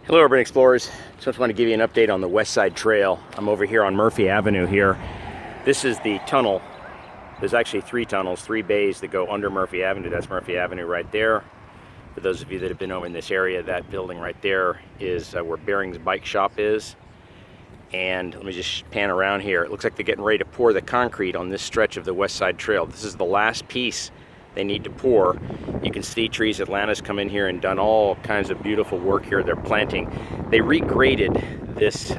Hello urban explorers, just want to give you an update on the Westside Trail. I'm over here on Murphy Avenue here. This is the tunnel. There's actually three tunnels, three bays that go under Murphy Avenue. That's Murphy Avenue right there. For those of you that have been over in this area, that building right there is where Bearing's Bike Shop is. And let me just pan around here. It looks like they're getting ready to pour the concrete on this stretch of the Westside Trail. This is the last piece they need to pour. You can see trees. Atlanta's come in here and done all kinds of beautiful work here. They're planting. They regraded this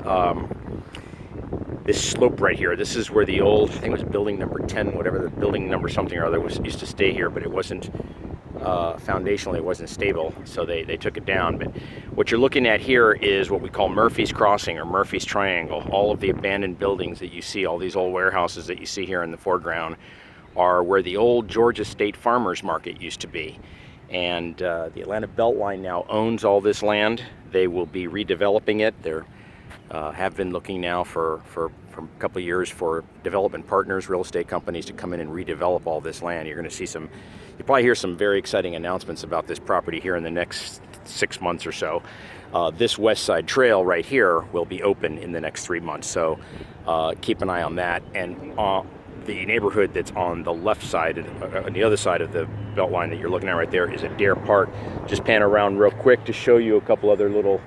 this slope right here. This is where the old, I think it was building number 10, whatever the building number something or other was, used to stay here, but it wasn't foundationally, it wasn't stable, so they took it down. But what you're looking at here is what we call Murphy's Crossing or Murphy's Triangle. All of the abandoned buildings that you see, all these old warehouses that you see here in the foreground, are where the old Georgia State Farmers Market used to be. And the Atlanta Beltline now owns all this land. They will be redeveloping it. They have been looking now for a couple of years for development partners, real estate companies, to come in and redevelop all this land. You're going to see some, you'll probably hear some very exciting announcements about this property here in the next 6 months or so. This Westside Trail right here will be open in the next 3 months, so keep an eye on that. And the neighborhood that's on the left side, on the other side of the Beltline that you're looking at right there, is Adair Park. Just pan around real quick to show you a couple other little,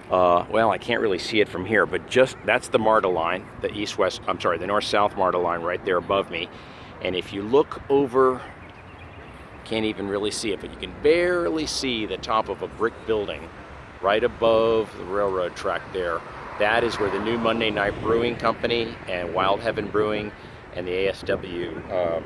well, I can't really see it from here, but just that's the MARTA line, the the north-south MARTA line right there above me. And if you look over, can't even really see it, but you can barely see the top of a brick building right above the railroad track there. That is where the new Monday Night Brewing Company and Wild Heaven Brewing and the ASW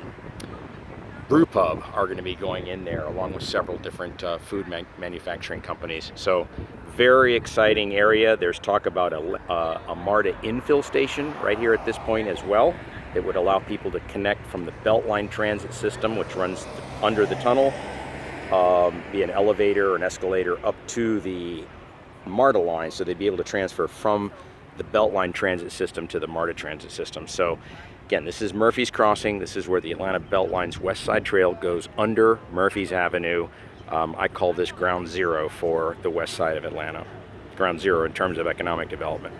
Brew Pub are going to be going in there, along with several different food manufacturing companies. So very exciting area. There's talk about a MARTA infill station right here at this point as well, that would allow people to connect from the Beltline transit system, which runs under the tunnel, be an elevator or an escalator up to the MARTA line, so they'd be able to transfer from the Beltline transit system to the MARTA transit system. So again, this is Murphy's Crossing. This is where the Atlanta Beltline's Westside Trail goes under Murphy's Avenue. I call this ground zero for the west side of Atlanta. Ground zero in terms of economic development.